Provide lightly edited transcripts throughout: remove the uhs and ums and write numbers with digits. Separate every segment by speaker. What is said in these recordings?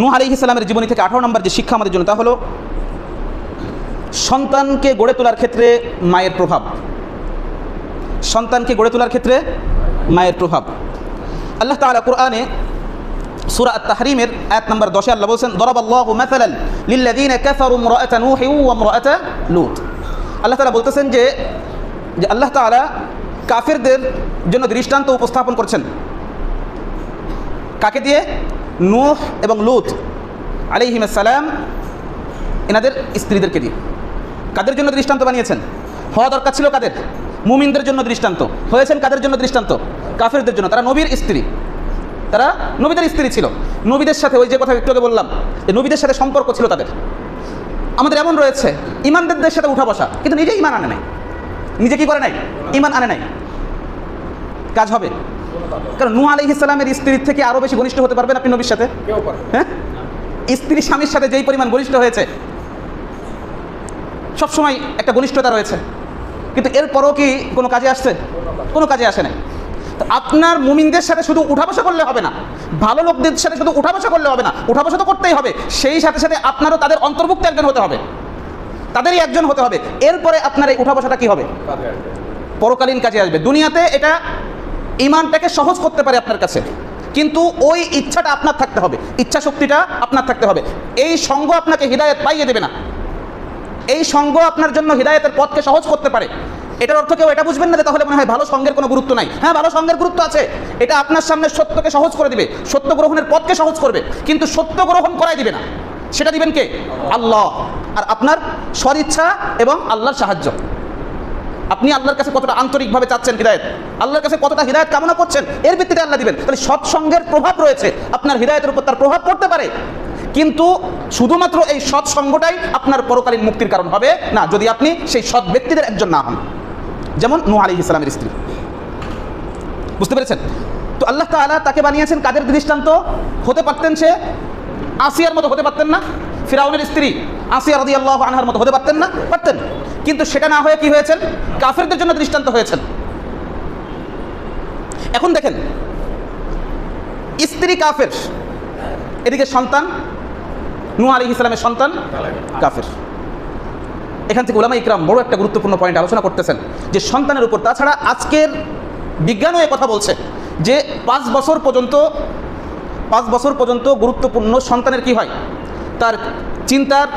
Speaker 1: নূহ আলাইহিস সালামের জীবনী থেকে 18 নম্বর যে শিক্ষা আমাদের জন্য তা হলো সন্তানকে গড়ে তোলার ক্ষেত্রে মায়ের প্রভাব। সন্তানকে গড়ে তোলার ক্ষেত্রে মায়ের প্রভাব। আল্লাহ তাআলা কুরআনে সূরা আত-তাহরিমের আয়াত নম্বর 10 আল্লাহ বলেন, দরাবাল্লাহু মাসালান লিল্লাযীনা কাফারু ইমরাআতা নূহি ওয়া ইমরাআতা লূত। আল্লাহ তাআলা বলতেছেন যে আল্লাহ তাআলা কাফেরদের জন্য দৃষ্টান্ত উপস্থাপন করছেন। কাকে দিয়ে? নূহ এবং লূত আলাইহিস সালাম এনাদের স্ত্রীদেরকে দিয়ে। কাদের জন্য দৃষ্টান্ত বানিয়েছেন? হওয়া দরকার ছিল কাদের? মুমিনদের জন্য দৃষ্টান্ত। হয়েছেন কাদের জন্য দৃষ্টান্ত? কাফেরদের জন্য। তারা নবীর স্ত্রী, তারা নবীদের স্ত্রী ছিল। নবীদের সাথে ওই যে কথা একটু আগে বললাম যে নবীদের সাথে সম্পর্ক ছিল তাদের। আমাদের এমন রয়েছে ইমানদারদের সাথে উঠা বসা, কিন্তু নিজে ইমান আনে নাই। নিজে কি করে নাই? ইমান আনে নাই। কাজ হবে? কারণ নূহ আলাইহিস সালামের স্ত্রীর থেকে আরও বেশি ঘনিষ্ঠ হতে পারবেন আপনি নবীর সাথে? হ্যাঁ, স্ত্রী স্বামীর সাথে যেই পরিমাণ ঘনিষ্ঠ হয়েছে, সবসময় একটা ঘনিষ্ঠতা রয়েছে, কিন্তু এরপরও কি কোনো কাজে আসছে? কোনো কাজে আসে নাই। তো আপনার মুমিনদের সাথে শুধু উঠা বসা করলে হবে না, ভালো লোকদের সাথে শুধু উঠা বসা করলে হবে না, উঠা বসা তো করতেই হবে, সেই সাথে সাথে আপনারও তাদের অন্তর্ভুক্ত একজন হতে হবে, তাদেরই একজন হতে হবে। এরপরে আপনার এই উঠা বসাটা কী হবে? পরকালীন কাজে আসবে। দুনিয়াতে এটা ইমানটাকে সহজ করতে পারে আপনার কাছে, কিন্তু ওই ইচ্ছাটা আপনার থাকতে হবে, ইচ্ছা শক্তিটা আপনার থাকতে হবে। এই সঙ্গ আপনাকে হিদায়াত পাইয়ে দেবে না। এই সঙ্গ আপনার জন্য হিদায়াতের পথকে সহজ করতে পারে। এটার অর্থ কেউ এটা বুঝবেন না যে তাহলে মনে হয় ভালো সঙ্গের কোনো গুরুত্ব নাই। হ্যাঁ, ভালো সঙ্গের গুরুত্ব আছে। এটা আপনার সামনে সত্যকে সহজ করে দিবে, সত্য গ্রহণের পথকে সহজ করবে, কিন্তু সত্য গ্রহণ করাই দিবে না। সেটা দিবেন কে? আল্লাহ। আর আপনার সদিচ্ছা এবং আল্লাহর সাহায্য। আপনি আল্লাহর কাছে কতটা আন্তরিকভাবে চাচ্ছেন হিদায়াত, আল্লাহর কাছে কতটা হিদায়াত কামনা করছেন, এর ভিত্তিতে আল্লাহ দিবেন। তাহলে সৎসঙ্গের প্রভাব রয়েছে, আপনার হিদায়াতের উপর তার প্রভাব পড়তে পারে, কিন্তু শুধুমাত্র এই সৎসঙ্গটাই আপনার পরকালীন মুক্তির কারণ হবে না, যদি আপনি সেই সৎ ব্যক্তিদের একজন না হন। যেমন নূহ আলাইহিস সালামের স্ত্রী, বুঝতে পেরেছেন? তো আল্লাহ তাআলা তাকে বানিয়েছেন কাদের দৃষ্টান্ত? হতে পারতেন সে আসিয়ার মতো, হতে পারতেন না? ফিরাউনের স্ত্রী আসিয়া রাদিয়াল্লাহু আনহার মতো হতে পারতেন না? পারতেন। কিন্তু সেটা না হয়ে কি হয়েছেন? কাফেরদের জন্য দৃষ্টান্ত হয়েছেন। এখন দেখেন, স্ত্রী কাফের, এদিকে সন্তান নূহ আলাইহিস সালামের সন্তান কাফের। এখান থেকে উলামা ইকরাম বড় একটা গুরুত্বপূর্ণ পয়েন্ট আলোচনা করতেছেন যে সন্তানের উপর। তাছাড়া আজকের বিজ্ঞানও এ কথা বলছে যে 5 বছর পর্যন্ত গুরুত্বপূর্ণ সন্তানের কি হয়, তার চিন্তার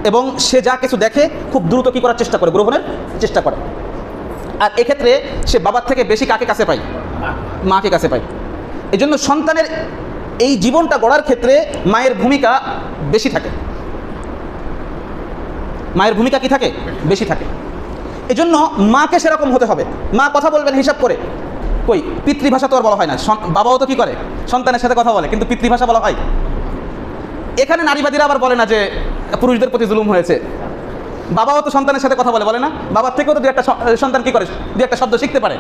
Speaker 1: এবং সে যা কিছু দেখে খুব দ্রুত কী করার চেষ্টা করে, গ্রহণের চেষ্টা করে। আর এক্ষেত্রে সে বাবার থেকে বেশি কাকে কাছে পায়? মাকে কাছে পায়। এই জন্য সন্তানের এই জীবনটা গড়ার ক্ষেত্রে মায়ের ভূমিকা বেশি থাকে। মায়ের ভূমিকা কি থাকে? বেশি থাকে। এই জন্য মাকে সেরকম হতে হবে। মা কথা বলবেন হিসাব করে। কই পিতৃভাষা তো আর বলা হয় না। বাবাও তো কি করে? সন্তানের সাথে কথা বলে, কিন্তু পিতৃভাষা বলা হয়। এখানে নারীবাদীরা আবার বলে না যে পুরুষদের প্রতি জুলুম হয়েছে। বাবাও তো সন্তানের সাথে কথা বলে না? বাবার থেকেও তো দু একটা সন্তান কি করে, দু একটা শব্দ শিখতে পারে,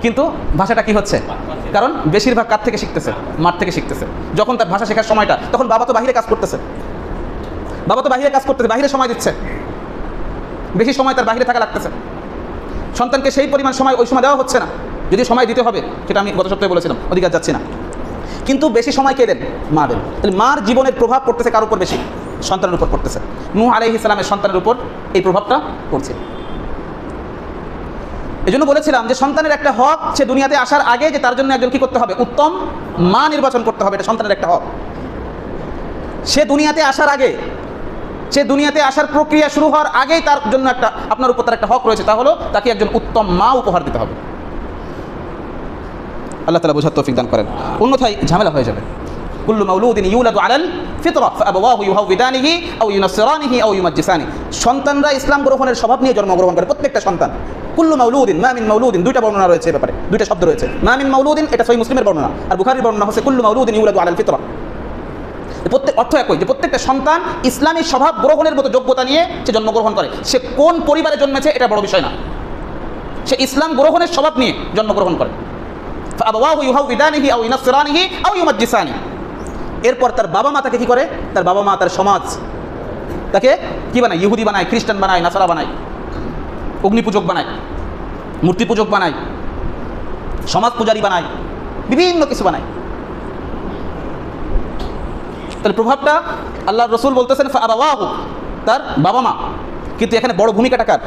Speaker 1: কিন্তু ভাষাটা কি হচ্ছে? কারণ বেশিরভাগ কার থেকে শিখতেছে? মার থেকে শিখতেছে। যখন তার ভাষা শেখার সময়টা, তখন বাবা তো বাহিরে কাজ করতেছে, বাহিরে সময় দিচ্ছে, বেশি সময় তার বাহিরে থাকা লাগতেছে। সন্তানকে সেই পরিমাণ সময় ওই সময় দেওয়া হচ্ছে না। যদি সময় দিতে হবে, সেটা আমি গত সপ্তাহে বলেছিলাম, অধিকার যাচ্ছি না, কিন্তু বেশি সময় কে দেন? মা দেন। তাহলে মার জীবনের প্রভাব পড়তেছে কার উপর বেশি? সন্তানের উপর পড়তেছে। নূহ আলাইহিস সালামের সন্তানের উপর এই প্রভাবটা পড়ছে। এই জন্য বলেছিলাম যে সন্তানের একটা হক, সে দুনিয়াতে আসার আগে যে তার জন্য একজন কি করতে হবে? উত্তম মা নির্বাচন করতে হবে। এটা সন্তানের একটা হক। সে দুনিয়াতে আসার আগে, সে দুনিয়াতে আসার প্রক্রিয়া শুরু হওয়ার আগেই তার জন্য একটা, আপনার উপর তার একটা হক রয়েছে, তা হলো তাকে একজন উত্তম মা উপহার দিতে হবে। আল্লাহ তাআলা বোঝার তৌফিক দান করেন, অন্যথায় ঝামেলা হয়ে যাবে। কুল্লু মাউলুদিন ইউলাদু আলাল ফিতরা ফাআবাওয়াহু ইউহাউবিদানিহি আও ইউনাসসিরানিহি আও ইউমাজ্জিসানি। সন্তানরা ইসলাম গ্রহণের স্বভাব নিয়ে জন্মগ্রহণ করে, প্রত্যেকটা সন্তান। কুল্লু মাউলুদিন, মা মিন মাউলুদিন, দুইটা বর্ণনা রয়েছে ব্যাপারে, দুইটা শব্দ রয়েছে। মা মিন মাউলুদিন এটা সহিহ মুসলিমের বর্ণনা, আর বুখারীর বর্ণনা হচ্ছে কুল্লু মাউলুদিন ইউলাদু আলাল ফিতরা। প্রত্যেক অর্থ একই, যে প্রত্যেকটা সন্তান ইসলামী স্বভাব গ্রহণের মতো যোগ্যতা নিয়ে সে জন্মগ্রহণ করে। সে কোন পরিবারে জন্মেছে এটা বড় বিষয় না, সে ইসলাম গ্রহণের স্বভাব নিয়ে জন্মগ্রহণ করে। ফাআবাওয়াহু ইউহাউবিদানিহি আও ইউনাসসিরানিহি আও ইউমাজ্জিসানি। এরপর তার বাবা মা তাকে কি করে? তার বাবা মা, তার সমাজ তাকে কি বানায়? ইহুদি বানায়, খ্রিস্টান বানায়, নাসারা বানায়, অগ্নি পূজক বানায়, মূর্তি পূজক বানায়, সমাজ পূজারী বানায়, বিভিন্ন কিছু বানায়। তাহলে প্রভাবটা আল্লাহর রসুল বলতেছেন ফাআবাওয়াহু, তার বাবা মা। কিন্তু এখানে বড় ভূমিকাটা কার?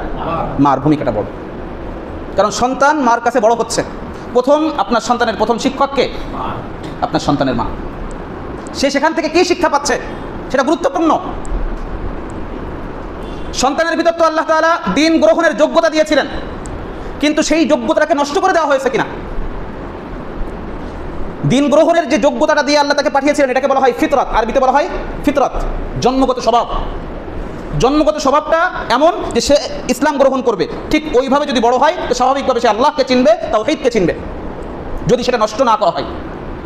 Speaker 1: মার ভূমিকাটা বড়। কারণ সন্তান মার কাছে বড় হচ্ছে। প্রথম আপনার সন্তানের প্রথম শিক্ষককে আপনার সন্তানের মা। সে সেখান থেকে কী শিক্ষা পাচ্ছে সেটা গুরুত্বপূর্ণ। সন্তানের ভিতর তো আল্লাহ তাআলা দ্বীন গ্রহণের যোগ্যতা দিয়েছিলেন, কিন্তু সেই যোগ্যতাটাকে নষ্ট করে দেওয়া হয়েছে কিনা? দ্বীন গ্রহণের যে যোগ্যতাটা দিয়ে আল্লাহ তাকে পাঠিয়েছিলেন এটাকে বলা হয় ফিতরত, আরবিতে বলা হয় ফিতরত, জন্মগত স্বভাব। জন্মগত স্বভাবটা এমন যে সে ইসলাম গ্রহণ করবে, ঠিক ওইভাবে যদি বড় হয় তো স্বাভাবিকভাবে সে আল্লাহকে চিনবে, তাওহীদকে চিনবে, যদি সেটা নষ্ট না করা হয়।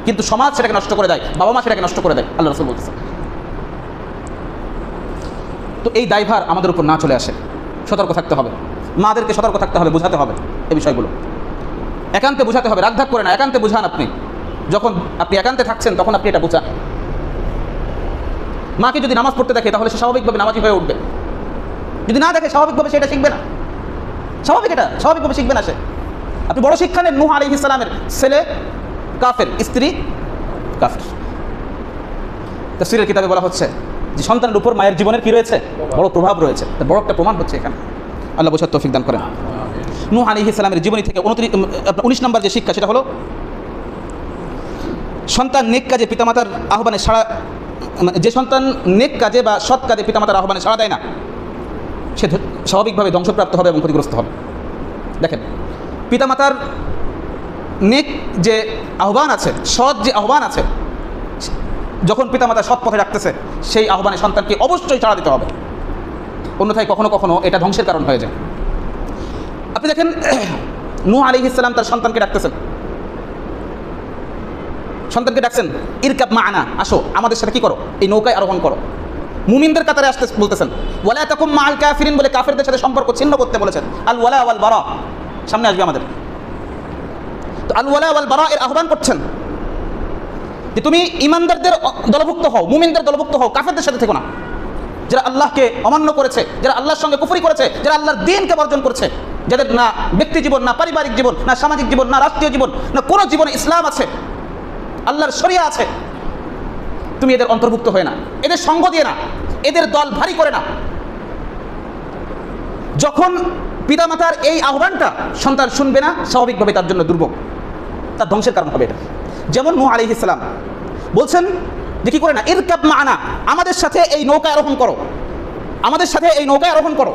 Speaker 1: কিন্তু সমাজ সেটাকে নষ্ট করে দেয়, বাবা মা সেটাকে নষ্ট করে দেয়, আল্লাহ রাসূল বলতেছে। তো এই দায়ভার আমাদের উপর না চলে আসে, সতর্ক থাকতে হবে, মাদেরকে সতর্ক থাকতে হবে, বোঝাতে হবে এই বিষয়গুলো। একান্তে বোঝাতে হবে, রাগধাক করে না, একান্তে বোঝান। আপনি যখন আপনি একান্তে থাকছেন তখন আপনি এটা বোঝান। মাকে যদি নামাজ পড়তে দেখে তাহলে সে স্বাভাবিকভাবে নামাজি হয়ে উঠবে, যদি না দেখে স্বাভাবিকভাবে সেটা শিখবে না, স্বাভাবিকভাবে শিখবে না সে। আপনি বড় শিক্ষা নেন, নূহ আলাইহিস সালামের ছেলে কাফের, স্ত্রী কাফের। তাফসীরের কিতাবে বলা হচ্ছে যে সন্তানের উপর মায়ের জীবনের কি রয়েছে? বড় প্রভাব রয়েছে। তার বড় একটা প্রমাণ হচ্ছে এখানে। আল্লাহ বোঝার তৌফিক দান করেন। নূহ আলাইহিস সালামের জীবনী থেকে 19 নম্বর যে শিক্ষা সেটা হলো সন্তান নেক কাজে পিতামাতার আহ্বানে সাড়া, যে সন্তান নেক কাজে বা সৎ কাজে পিতামাতার আহ্বানে সাড়া দেয় না সে স্বাভাবিকভাবে ধ্বংসপ্রাপ্ত হবে এবং ক্ষতিগ্রস্ত হবে। দেখেন, পিতামাতার নেক যে আহ্বান আছে, সৎ যে আহ্বান আছে, যখন পিতামাতা সৎ পথে রাখতেছে সেই আহ্বানে সন্তানকে অবশ্যই সাড়া দিতে হবে, অন্যথায় কখনো কখনো এটা ধ্বংসের কারণ হয়ে যায়। আপনি দেখেন নূহ আলাইহিস সালাম তার সন্তানকে ডাকতেছেন, সন্তানকে ডাকছেন ইরকাব মা'না, আসো আমাদের সাথে কি করো, এই নৌকায় আরোহণ করো। মুমিনদের কাতারে আসতে বলতেছেন, ওয়ালা তাকুম মা'আল কাফিরিন বলে কাফেরদের সাথে সম্পর্ক ছিন্ন করতে বলেছেন। আল ওয়ালা ওয়াল বারা সামনে আসবে আমাদের। তো আল ওয়ালা ওয়াল বারা এর আহ্বান করছেন যে তুমি ইমানদারদের দলভুক্ত হও, মুমিনদের দলভুক্ত হও, কাফেরদের সাথে থেকো না। যারা আল্লাহকে অমান্য করেছে, যারা আল্লাহর সঙ্গে কুফরি করেছে, যারা আল্লাহর দ্বীনকে বর্জন করেছে, যাদের না ব্যক্তি জীবন, না পারিবারিক জীবন, না সামাজিক জীবন, না রাষ্ট্রীয় জীবন, না কোনো জীবনে ইসলাম আছে, আল্লাহর শরিয়া আছে, তুমি এদের অন্তর্ভুক্ত হয়ে না, এদের সঙ্গ দিয়ে না, এদের দল ভারী করে না। যখন পিতামাতার এই আহ্বানটা সন্তান শুনবে না, স্বাভাবিকভাবে তার জন্য দুর্ভোগ, তার ধ্বংসের কারণ হবে এটা। যেমন নূহ আলাইহিস সালাম বলছেন যে কি করে না, ইরকাব মা'না, আমাদের সাথে এই নৌকায় আরোহণ করো, আমাদের সাথে এই নৌকায় আরোহণ করো।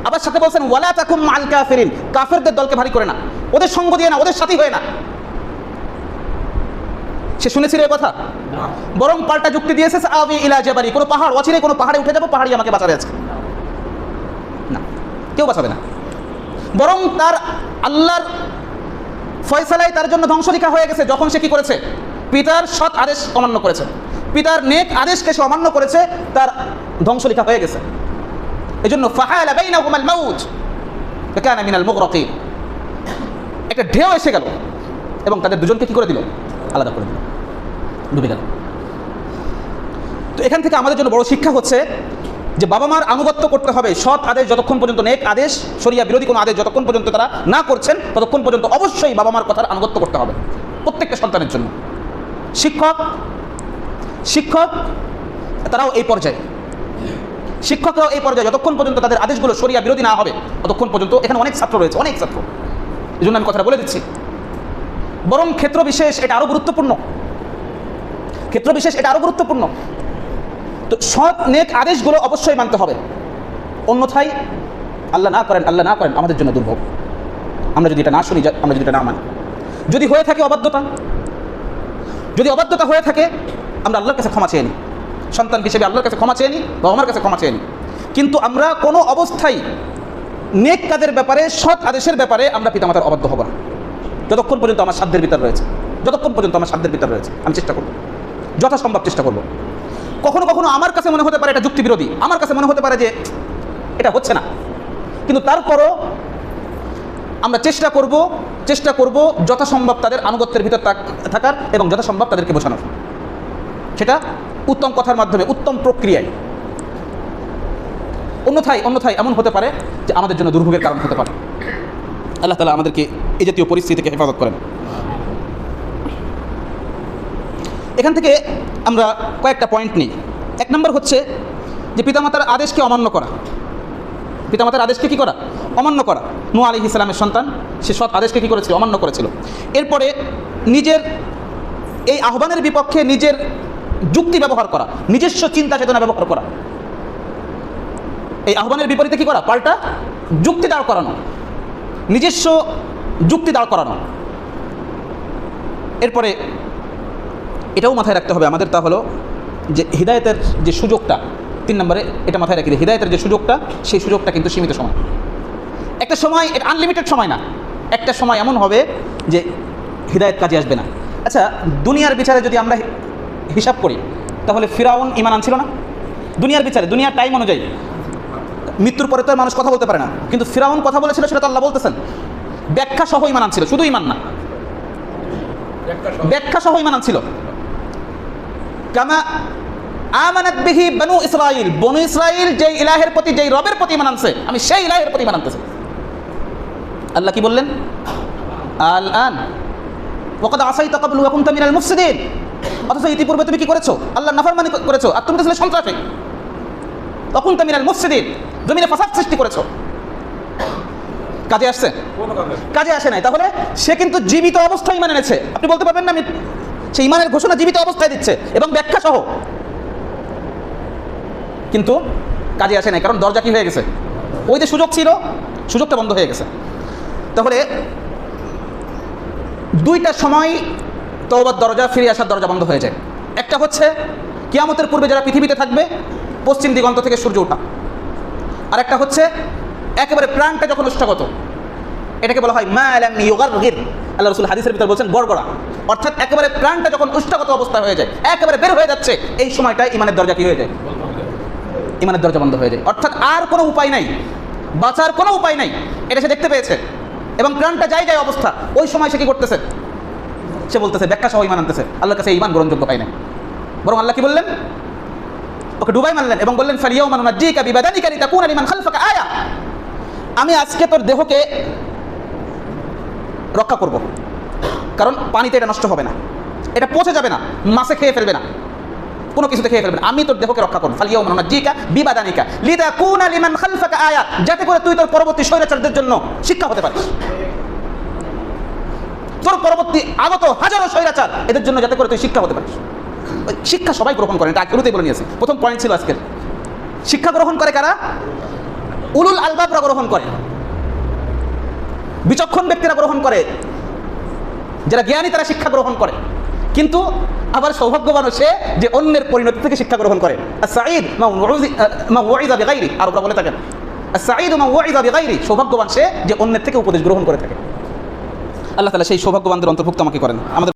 Speaker 1: আবার সাথে বলছেন ওয়ালা তাকুম মা'আল কাফিরিন, কাফেরদের দলকে ভারী করে না, ওদের সঙ্গ দিয়ে না, ওদের সাথী হয়ে না। সে শুনেছিল এই কথা? বরং পাল্টা যুক্তি দিয়েছে আবি ইলা জাবালি, কোনো পাহাড়, অচিরে কোনো পাহাড়ে উঠে যাবো, পাহাড়ি আমাকে বাঁচাবে আজকে। না, কেউ বাঁচাবে না। বরং তার আল্লাহর ফয়সালায় তার জন্য ধ্বংস লিখা হয়ে গেছে যখন সে কি করেছে, পিতার সৎ আদেশ অমান্য করেছে, পিতার নেক আদেশকে সে অমান্য করেছে, তার ধ্বংস লিখা হয়ে গেছে। এই জন্য ফাহালা বাইনাহুমাল মাউজ ফাকানা মিনাল মুগরাকিন, একটা ঢেউ এসে গেল এবং তাদের দুজনকে কি করে দিল? আলাদা করে দিল, ডুবে গেল। তো এখান থেকে আমাদের জন্য বড় শিক্ষা হচ্ছে যে বাবা মার আনুগত্য করতে হবে, সৎ আদেশ যতক্ষণ পর্যন্ত, নেক আদেশ, শরিয়া বিরোধী কোনো আদেশ যতক্ষণ পর্যন্ত তারা না করছেন ততক্ষণ পর্যন্ত অবশ্যই বাবা মার কথার আনুগত্য করতে হবে প্রত্যেকটা সন্তানের জন্য। শিক্ষক তারাও এই পর্যায়ে, শিক্ষকরাও এই পর্যায়ে যতক্ষণ পর্যন্ত তাদের আদেশগুলো শরিয়া বিরোধী না হবে ততক্ষণ পর্যন্ত। এখানে অনেক ছাত্র রয়েছে, অনেক ছাত্র, এই জন্য আমি কথাটা বলে দিচ্ছি। বরং ক্ষেত্র বিশেষ এটা আরও গুরুত্বপূর্ণ, ক্ষেত্র বিশেষ এটা আরও গুরুত্বপূর্ণ। তো সৎ নেক আদেশগুলো অবশ্যই মানতে হবে, অন্যথায় আল্লাহ না করেন আমাদের জন্য দুর্ভোগ। আমরা যদি এটা না শুনি, আমরা যদি এটা না মানি, যদি হয়ে থাকে অবাধ্যতা, যদি অবাধ্যতা হয়ে থাকে, আমরা আল্লাহর কাছে ক্ষমা চেয়ে নিই, সন্তান হিসেবে আল্লাহর কাছে ক্ষমা চেয়ে নিই, বাবা মার কাছে ক্ষমা চেয়ে নিই। কিন্তু আমরা কোনো অবস্থায় নেক কাজের ব্যাপারে, সৎ আদেশের ব্যাপারে আমরা পিতামাতার অবাধ্য হব না, যতক্ষণ পর্যন্ত আমার সাধ্যের ভিতর রয়েছে, যতক্ষণ পর্যন্ত আমার সাধ্যের ভিতর রয়েছে আমি চেষ্টা করব, যথাসম্ভব চেষ্টা করব। কখনো কখনো আমার কাছে মনে হতে পারে এটা যুক্তি বিরোধী, আমার কাছে মনে হতে পারে যে এটা হচ্ছে না, কিন্তু তারপরও আমরা চেষ্টা করব যথাসম্ভব তাদের আনুগত্যের ভিতর থাকার এবং যথাসম্ভব তাদেরকে বোঝানোর, সেটা উত্তম কথার মাধ্যমে, উত্তম প্রক্রিয়ায়। অন্যথায় এমন হতে পারে যে আমাদের জন্য দুর্ভোগের কারণ হতে পারে। আল্লাহ তাআলা আমাদেরকে এই জাতীয় পরিস্থিতি থেকে হেফাজত করেন। এখান থেকে আমরা কয়েকটা পয়েন্ট নিই। এক নম্বর হচ্ছে যে পিতামাতার আদেশকে অমান্য করা। পিতামাতার আদেশকে কী করা? অমান্য করা। নূহ আলাইহিস সালামের সন্তান সে সৎ আদেশকে কী করেছিল? অমান্য করেছিল। এরপরে নিজের এই আহ্বানের বিপক্ষে নিজের যুক্তি ব্যবহার করা, নিজস্ব চিন্তা চেতনা ব্যবহার করা। এই আহ্বানের বিপরীতে কী করা? পাল্টা যুক্তি দাঁড় করানো, নিজস্ব যুক্তি দাঁড় করানো। এরপরে এটাও মাথায় রাখতে হবে আমাদের, তা হলো যে হিদায়তের যে সুযোগটা, 3 নম্বরে এটা মাথায় রাখি, হিদায়তের যে সুযোগটা, সেই সুযোগটা কিন্তু সীমিত সময়। একটা সময়, এটা আনলিমিটেড সময় না, একটা সময় এমন হবে যে হিদায়ত কাজে আসবে না। আচ্ছা, দুনিয়ার বিচারে যদি আমরা হিসাব করি তাহলে ফিরাউন ঈমান আনছিল না? দুনিয়ার বিচারে, দুনিয়ার টাইম অনুযায়ী মৃত্যুর পরে তো আর মানুষ কথা বলতে পারে না, কিন্তু ফিরাউন কথা বলেছিল, সেটা তো আল্লাহ বলতেছেন। ব্যাখ্যা সহ ঈমান আনছিল, শুধু ঈমান না, ব্যাখ্যা সহ ঈমান আনছিল। কামা আমানাত বিহি বনু ইসরাইল, বনু ইসরাইল যেই ইলাহের প্রতি, যেই রবের প্রতি ঈমান আনছে, আমি সেই ইলাহের প্রতি ঈমান আনতেছি। আল্লাহ কি বললেন? আল আন ওয়াকাদ আসাইতা ক্বাবলু ওয়া কুনতা মিনাল মুফসিদিন। অথচ ইতিপূর্বে তুমি কি করেছো? আল্লাহর নাফরমানি করেছো, আর তুমি তো ছিলে সন্ত্রাসী। ওয়া কুনতা মিনাল মুফসিদিন, জমিনে ফাসাদ সৃষ্টি করেছো। কাজে আসছে? কাজে আসে নাই। তাহলে সে কিন্তু জীবিত অবস্থায় ঈমান এনেছে। আপনি বলতে পারবেন না আমি সেই ঈমানের ঘোষণা জীবিত অবস্থায় দিচ্ছে এবং ব্যাখ্যা সহ, কিন্তু কাজে আসে নাই, কারণ দরজা কি হয়ে গেছে? ওই যে সুযোগ ছিল, সুযোগটা বন্ধ হয়ে গেছে। তাহলে দুইটা সময় তওবার দরজা, ফিরে আসার দরজা বন্ধ হয়ে যায়। একটা হচ্ছে কিয়ামতের পূর্বে যারা পৃথিবীতে থাকবে, পশ্চিম দিগন্ত থেকে সূর্য ওঠা। আর একটা হচ্ছে একেবারে প্রাণটা যখন ওষ্ঠাগত, এটাকে বলা হয় মা লাম ইউগারগির। আল্লাহ রাসূল হাদিসের ভিতরে বলছেন গড়গড়া, অর্থাৎ একেবারে প্রাণটা যখন ওষ্ঠাগত অবস্থা হয়ে যায়, একেবারে বের হয়ে যাচ্ছে, এই সময়টায় ঈমানের দরজা কি হয়ে যায়? ঈমানের দরজা বন্ধ হয়ে যায়। অর্থাৎ আর কোনো উপায় নাই, বাঁচার কোনো উপায় নাই, এটা সে দেখতে পেয়েছে এবং প্রাণটা যায় যায় অবস্থা। ওই সময় সে কি করতেছে? সে বলতেছে, ব্যাখ্যা সহ ঈমান আনতেছে, আল্লাহর কাছে ঈমান গ্রহণযোগ্য পায় না। বরং আল্লাহ কি বললেন? ওকে ডুবাই মারলেন এবং বললেন ফালিয়াউমা নুনাজ্জিকা বিবাদানিকা লিতাকুনা লিমান খালফাকা আয়া। আমি আজকে তোর দেহকে রক্ষা করব, কারণ পানিতে এটা নষ্ট হবে না, এটা পচে যাবে না, মাছে খেয়ে ফেলবে না, কোনো কিছুতে খেয়ে ফেলবে না। আমি তোর দেহকে রক্ষা করব। ফালিয়াউমা নুনাজ্জিকা বিবাদানিকা লিতাকুনা লিমান খালফাকা আয়া, যাতে করে তুই তোর পরবর্তী স্বৈরাচারদের জন্য শিক্ষা হতে পারিস। তোর পরবর্তী আগত হাজারো স্বৈরাচার, এদের জন্য যাতে করে তুই শিক্ষা হতে পারিস। শিক্ষা সবাই গ্রহণ করেন, এটা শুরুতেই বলে নিয়েছি, প্রথম পয়েন্ট ছিল আজকের। শিক্ষা গ্রহণ করে কারা? উলুল আলবাবরা গ্রহণ করে, বিচক্ষণ ব্যক্তিরা গ্রহণ করে, যারা জ্ঞানী তারা শিক্ষা গ্রহণ করে। কিন্তু আবার সৌভাগ্যবান সে যে অন্যের পরিণতি থেকে শিক্ষা গ্রহণ করে। আস-সাঈদ মা ওয়াইযা বিগাইরি, আর ওরা বলে থাকেন আস-সাঈদ মা ওয়াইযা বিগাইরি, সৌভাগ্যবান সে যে অন্যের থেকে উপদেশ গ্রহণ করে থাকে। আল্লাহ তাআলা সেই সৌভাগ্যবানদের অন্তর্ভুক্ত আমাকে করেন। আমাদের